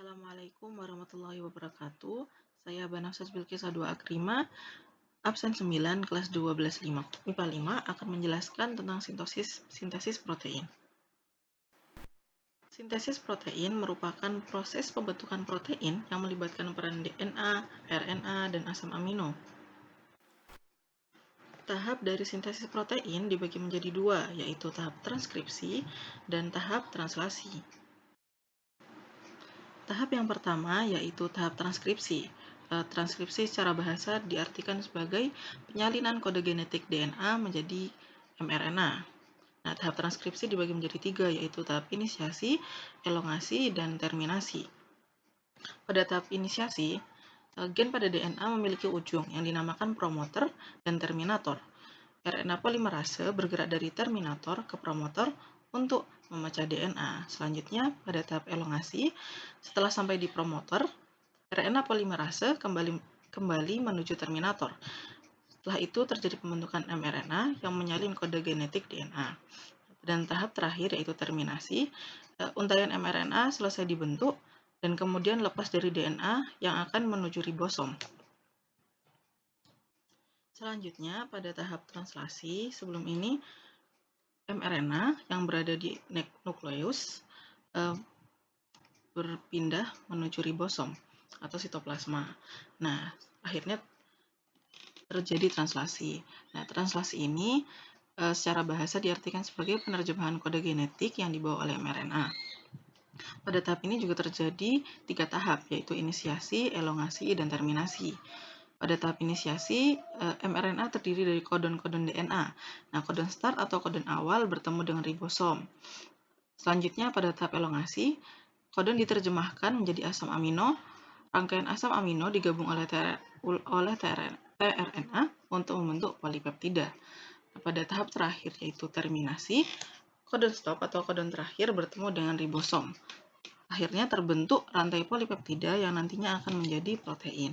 Assalamualaikum warahmatullahi wabarakatuh. Saya Banafsas Bilqis 2 Akrima, absen 9, kelas 12 IPA 5 akan menjelaskan tentang sintesis protein. Sintesis protein merupakan proses pembentukan protein yang melibatkan peran DNA, RNA, dan asam amino. Tahap dari sintesis protein dibagi menjadi dua, yaitu tahap transkripsi dan tahap translasi. Tahap yang pertama yaitu tahap transkripsi. Transkripsi secara bahasa diartikan sebagai penyalinan kode genetik DNA menjadi mRNA. Nah, tahap transkripsi dibagi menjadi tiga, yaitu tahap inisiasi, elongasi, dan terminasi. Pada tahap inisiasi, gen pada DNA memiliki ujung yang dinamakan promoter dan terminator. RNA polimerase bergerak dari terminator ke promotor untuk memecah DNA. Selanjutnya, pada tahap elongasi, setelah sampai di promotor, RNA polimerase kembali menuju terminator. Setelah itu terjadi pembentukan mRNA yang menyalin kode genetik DNA. Dan tahap terakhir yaitu terminasi, untaian mRNA selesai dibentuk dan kemudian lepas dari DNA yang akan menuju ribosom. Selanjutnya, pada tahap translasi, sebelum ini mRNA yang berada di nukleus berpindah menuju ribosom atau sitoplasma. Nah, akhirnya terjadi translasi. Nah, translasi ini secara bahasa diartikan sebagai penerjemahan kode genetik yang dibawa oleh mRNA. Pada tahap ini juga terjadi 3 tahap, yaitu inisiasi, elongasi, dan terminasi. Pada tahap inisiasi, mRNA terdiri dari kodon-kodon DNA. Nah, kodon start atau kodon awal bertemu dengan ribosom. Selanjutnya, pada tahap elongasi, kodon diterjemahkan menjadi asam amino. Rangkaian asam amino digabung oleh tRNA untuk membentuk polipeptida. Pada tahap terakhir, yaitu terminasi, kodon stop atau kodon terakhir bertemu dengan ribosom. Akhirnya terbentuk rantai polipeptida yang nantinya akan menjadi protein.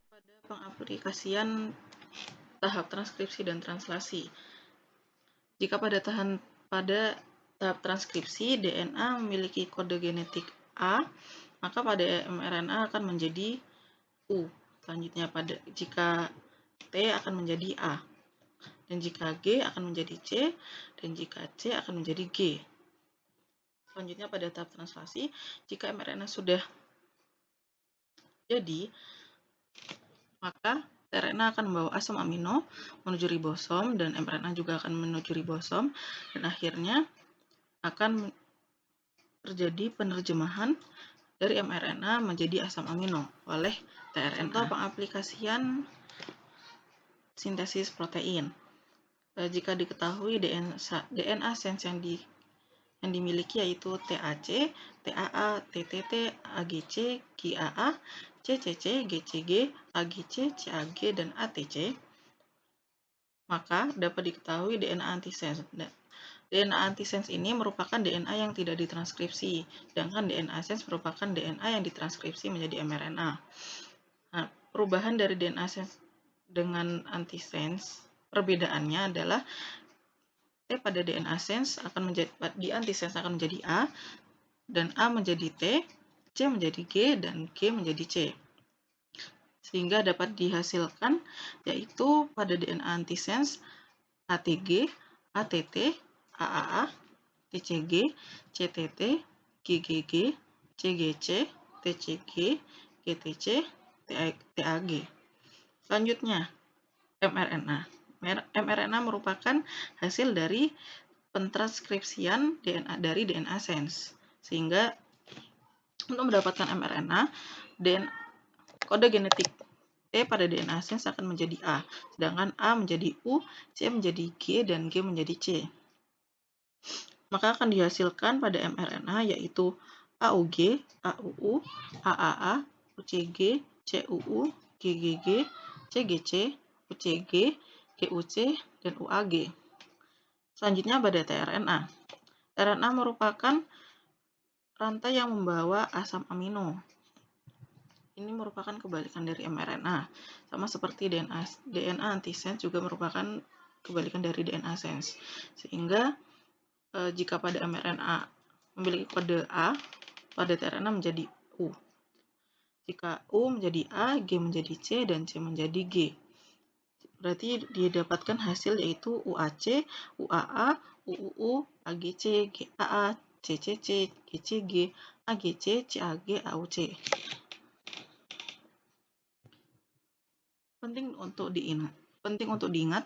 Pada pengaplikasian tahap transkripsi dan translasi, jika pada tahap transkripsi DNA memiliki kode genetik A, maka pada mRNA akan menjadi U. Selanjutnya, jika T akan menjadi A, dan jika G akan menjadi C, dan jika C akan menjadi G. Selanjutnya, pada tahap translasi, jika mRNA sudah jadi, maka tRNA akan membawa asam amino menuju ribosom, dan mRNA juga akan menuju ribosom, dan akhirnya akan terjadi penerjemahan dari mRNA menjadi asam amino oleh tRNA. Contoh pengaplikasian sintesis protein. Jika diketahui DNA sense yang dimiliki yaitu TAC, TAA, TTT, AGC, GAA, CCC, GCG, AGC, CAG, dan ATC, maka dapat diketahui DNA antisense. DNA antisense ini merupakan DNA yang tidak ditranskripsi, sedangkan DNA sense merupakan DNA yang ditranskripsi menjadi mRNA. Nah, perubahan dari DNA sense dengan antisense, perbedaannya adalah T pada DNA sense di antisense akan menjadi A, dan A menjadi T, C menjadi G, dan G menjadi C. Sehingga dapat dihasilkan yaitu pada DNA antisense ATG, ATT, AAA, TCG, CTT, GGG, CGC, TCG, GTC, TAG. Selanjutnya, mRNA. mRNA merupakan hasil dari pentranskripsian DNA dari DNA sense. Sehingga untuk mendapatkan mRNA, kode genetik T pada DNA sense akan menjadi A, sedangkan A menjadi U, C menjadi G, dan G menjadi C. Maka akan dihasilkan pada mRNA yaitu AUG, AUU, AAA, UCG, CUU, GGG, CGC, UCG, GUC, dan UAG. Selanjutnya pada tRNA. tRNA merupakan rantai yang membawa asam amino. Ini merupakan kebalikan dari mRNA. Sama seperti DNA antisense juga merupakan kebalikan dari DNA sense. Sehingga jika pada mRNA memiliki kode A, pada tRNA menjadi U. Jika U menjadi A, G menjadi C, dan C menjadi G. Berarti didapatkan hasil yaitu UAC, UAA, UUU, AGC, GAA, CCC, GCG, AGC, CAG, AUC. Penting untuk diingat,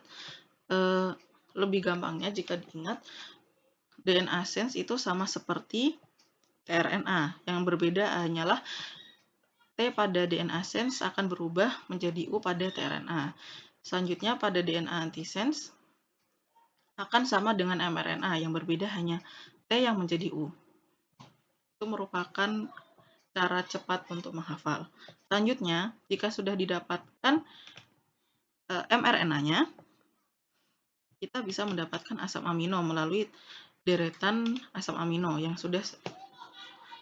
lebih gampangnya jika diingat, DNA sense itu sama seperti tRNA. Yang berbeda hanyalah T pada DNA sense akan berubah menjadi U pada tRNA. Selanjutnya pada DNA antisense akan sama dengan mRNA, yang berbeda hanya T yang menjadi U. Itu merupakan cara cepat untuk menghafal. Selanjutnya, jika sudah didapatkan mRNA-nya, kita bisa mendapatkan asam amino melalui deretan asam amino yang sudah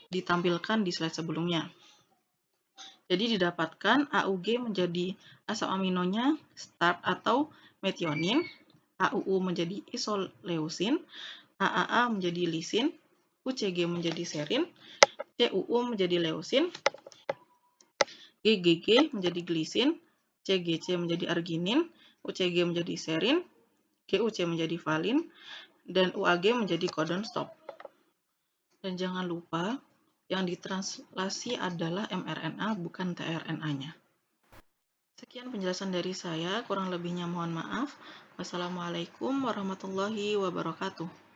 ditampilkan di slide sebelumnya. Jadi didapatkan AUG menjadi asam aminonya start atau metionin, AUU menjadi isoleucin, AAA menjadi lisin, UCG menjadi serin, CUU menjadi leusin, GGG menjadi glisin, CGC menjadi arginin, UCG menjadi serin, GUC menjadi valin, dan UAG menjadi codon stop. Dan jangan lupa, yang ditranslasi adalah mRNA, bukan tRNA-nya. Sekian penjelasan dari saya, kurang lebihnya mohon maaf. Wassalamualaikum warahmatullahi wabarakatuh.